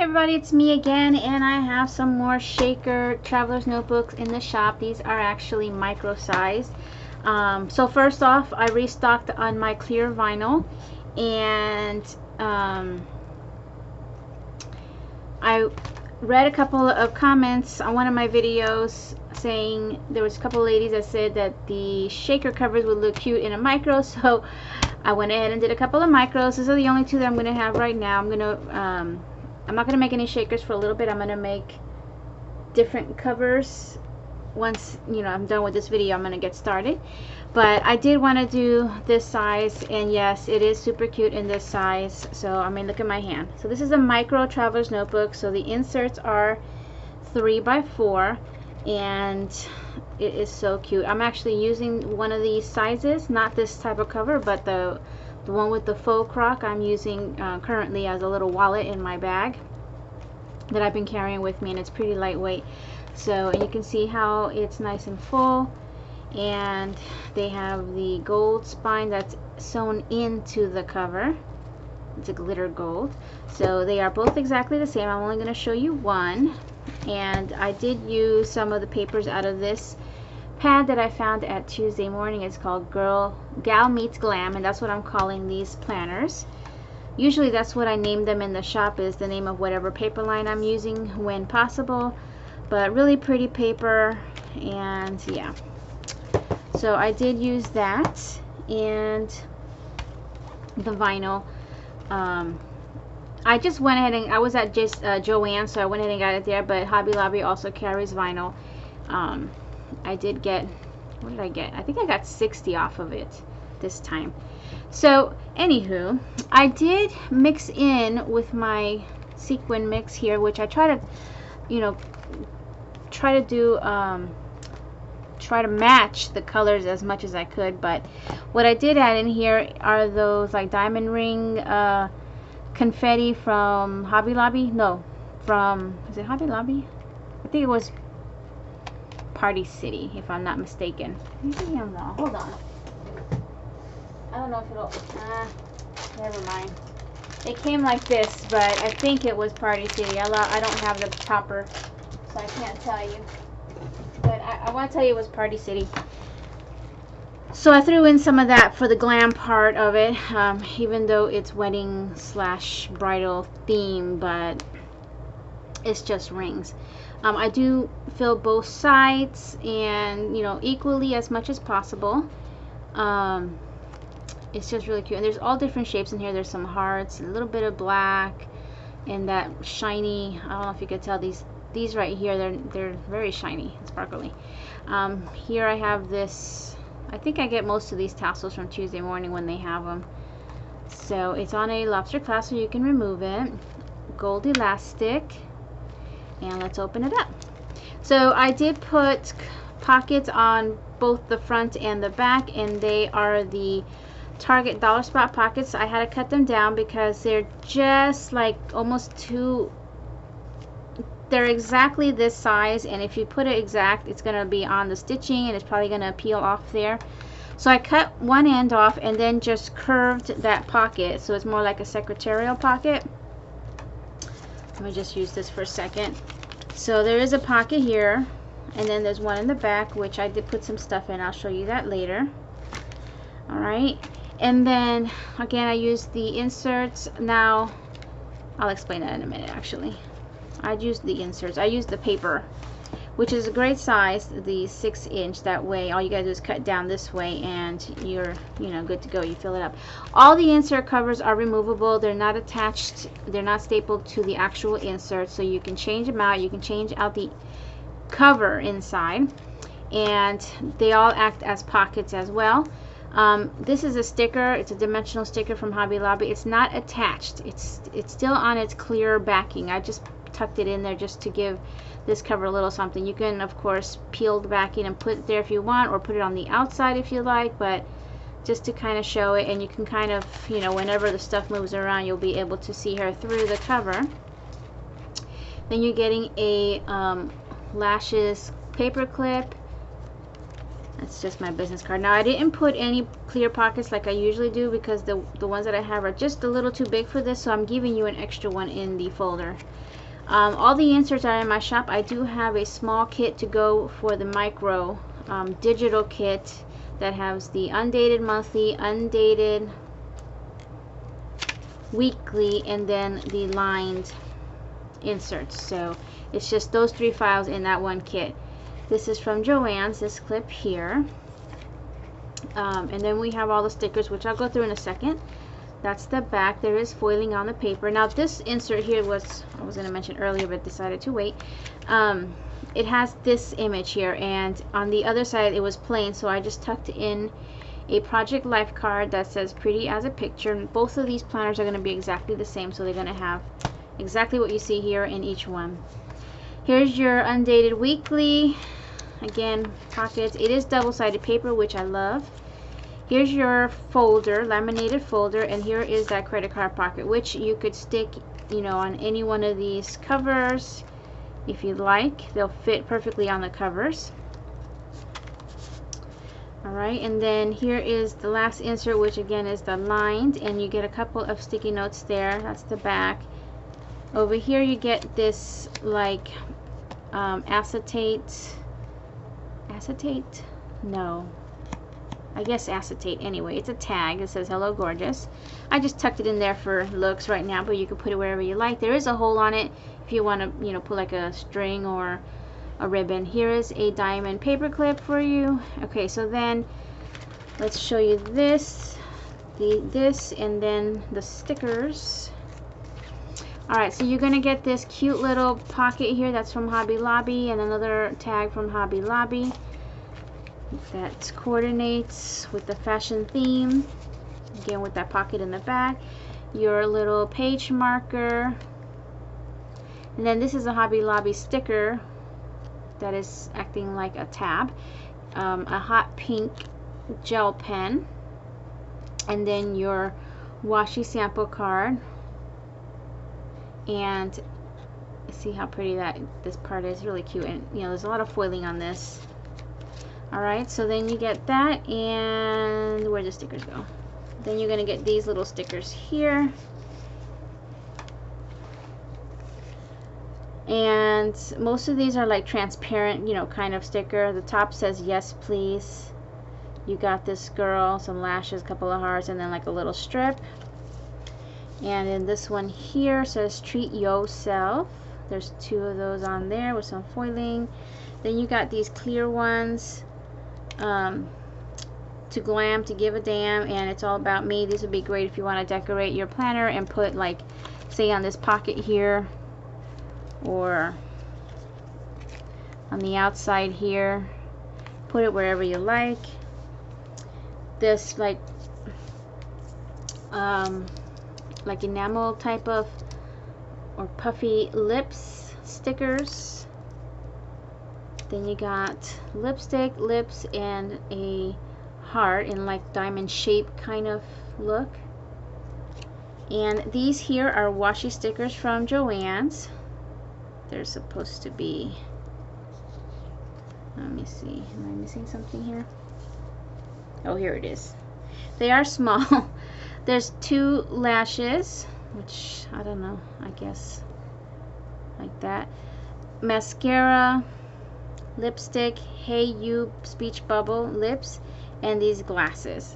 everybody, it's me again, and I have some more shaker traveler's notebooks in the shop. These are actually micro sized. So first off, I restocked on my clear vinyl, and I read a couple of comments on one of my videos saying there was a couple ladies that said that the shaker covers would look cute in a micro, so I went ahead and did a couple of micros. These are the only two that I'm going to have right now. I'm not going to make any shakers for a little bit. I'm going to make different covers once, you know, I'm done with this video. I'm going to get started. But I did want to do this size, and yes, it is super cute in this size. So, I mean, look at my hand. So this is a micro traveler's notebook. So the inserts are 3x4, and it is so cute. I'm actually using one of these sizes, not this type of cover, but the one with the faux croc I'm using currently as a little wallet in my bag that I've been carrying with me, and it's pretty lightweight. So, and you can see how it's nice and full, and they have the gold spine that's sewn into the cover. It's a glitter gold. So they are both exactly the same. I'm only going to show you one, and I did use some of the papers out of this pad that I found at Tuesday Morning. It's called Gal Meets Glam, and that's what I'm calling these planners. Usually that's what I name them in the shop, is the name of whatever paper line I'm using when possible. But really pretty paper, and yeah. So I did use that, and the vinyl. I just went ahead and I was at just JoAnns, so I went ahead and got it there, but Hobby Lobby also carries vinyl. I did get, what did I get? I think I got 60 off of it this time. So anywho, I did mix in with my sequin mix here, which I try to, you know, try to match the colors as much as I could. But what I did add in here are those like diamond ring confetti from Hobby Lobby. No, from, is it Hobby Lobby? I think it was Party City, if I'm not mistaken. Hold on. I don't know if it'll, never mind. It came like this, but I think it was Party City. I don't have the topper, so I can't tell you. But I want to tell you it was Party City. So I threw in some of that for the glam part of it, even though it's wedding / bridal theme, but it's just rings. I do fill both sides, and you know, equally as much as possible. It's just really cute, and there's all different shapes in here. There's some hearts, a little bit of black, and that shiny, I don't know if you could tell, these right here, they're very shiny and sparkly. Here I have this, I think I get most of these tassels from Tuesday Morning when they have them. So it's on a lobster clasp, so you can remove it. Gold elastic, and let's open it up. So I did put pockets on both the front and the back, and they are the Target Dollar Spot pockets. I had to cut them down because they're just like almost too, they're exactly this size, and if you put it exact, it's going to be on the stitching and it's probably going to peel off there. So I cut one end off and then just curved that pocket so it's more like a secretarial pocket. Let me just use this for a second. So there is a pocket here, and then there's one in the back, which I did put some stuff in. I'll show you that later. Alright, and then again I used the inserts. Now I'll explain that in a minute. Actually, I used the inserts. I used the paper, which is a great size, the 6-inch. That way all you gotta do is cut down this way and you're, you know, good to go. You fill it up. All the insert covers are removable. They're not attached, they're not stapled to the actual insert, so you can change them out. You can change out the cover inside, and they all act as pockets as well. This is a sticker. It's a dimensional sticker from Hobby Lobby. It's not attached. It's still on its clear backing. I just tucked it in there just to give this cover a little something. You can of course peel the backing and put it there if you want, or put it on the outside if you like, but just to kind of show it, and you can kind of, you know, whenever the stuff moves around, you'll be able to see her through the cover. Then you're getting a lashes paper clip. it's just my business card. Now I didn't put any clear pockets like I usually do because the ones that I have are just a little too big for this, so I'm giving you an extra one in the folder. All the inserts are in my shop. I do have a small kit to go for the micro digital kit that has the undated monthly, undated weekly, and then the lined inserts. So it's just those 3 files in that one kit. This is from JoAnns, this clip here. And then we have all the stickers, which I'll go through in a second. That's the back. There is foiling on the paper. Now this insert here I was going to mention earlier but decided to wait. It has this image here, and on the other side it was plain, so I just tucked in a Project Life card that says pretty as a picture. Both of these planners are going to be exactly the same, so they're going to have exactly what you see here in each one. Here's your undated weekly. Again, pockets. It is double-sided paper, which I love. Here's your folder, laminated folder, and here is that credit card pocket, which you could stick, you know, on any one of these covers if you'd like. They'll fit perfectly on the covers. Alright, and then here is the last insert, which again is the lined, and you get a couple of sticky notes there. That's the back. Over here you get this like acetate, no, I guess acetate. Anyway, it's a tag. It says hello gorgeous. I just tucked it in there for looks right now, but you can put it wherever you like. There is a hole on it if you want to, you know, put like a string or a ribbon. Here is a diamond paper clip for you. Okay, so then let's show you this, this, and then the stickers. Alright, so you're gonna get this cute little pocket here that's from Hobby Lobby, and another tag from Hobby Lobby that coordinates with the fashion theme, again with that pocket in the back. Your little page marker, and then this is a Hobby Lobby sticker that is acting like a tab, a hot pink gel pen, and then your washi sample card. And see how pretty this part is, really cute, and you know there's a lot of foiling on this. Alright, so then you get that, and where the stickers go? Then you're gonna get these little stickers here, and most of these are like transparent, you know, kind of sticker. The top says yes please. You got this girl, some lashes, a couple of hearts, and then like a little strip. And then this one here says treat yourself. There's 2 of those on there with some foiling. Then you got these clear ones, to glam, to give a damn, and it's all about me. These would be great if you want to decorate your planner and put, like, say on this pocket here, or on the outside here. Put it wherever you like. This like enamel type of or puffy lips stickers. Then you got lipstick, lips, and a heart in like diamond shape kind of look. And these here are washi stickers from JoAnns. They're supposed to be, let me see, am I missing something here? Oh, here it is. They are small. There's 2 lashes, which I don't know, I guess like that. Mascara, lipstick, Hey You speech bubble lips, and these glasses.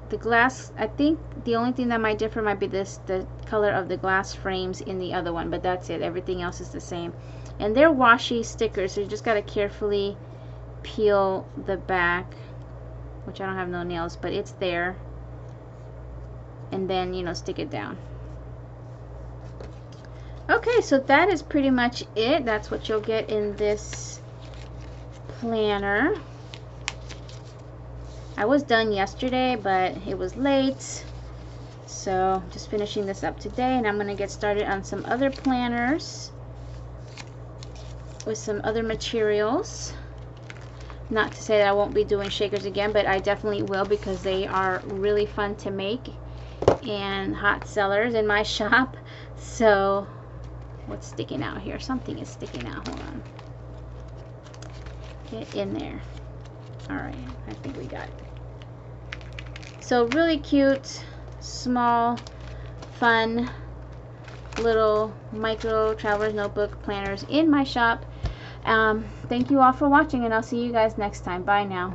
The glass, I think the only thing that might differ might be this, the color of the glass frames in the other one, but that's it. Everything else is the same. And they're washi stickers, so you just got to carefully peel the back, which I don't have no nails, but it's there. And then, you know, stick it down. Okay, so that is pretty much it. That's what you'll get in this planner. I was done yesterday, but it was late, so just finishing this up today, and I'm going to get started on some other planners with some other materials. Not to say that I won't be doing shakers again, but I definitely will, because they are really fun to make and hot sellers in my shop. So what's sticking out here? Something is sticking out. Hold on. Get in there. Alright, I think we got it. So really cute, small, fun little micro traveler's notebook planners in my shop. Thank you all for watching, and I'll see you guys next time. Bye now.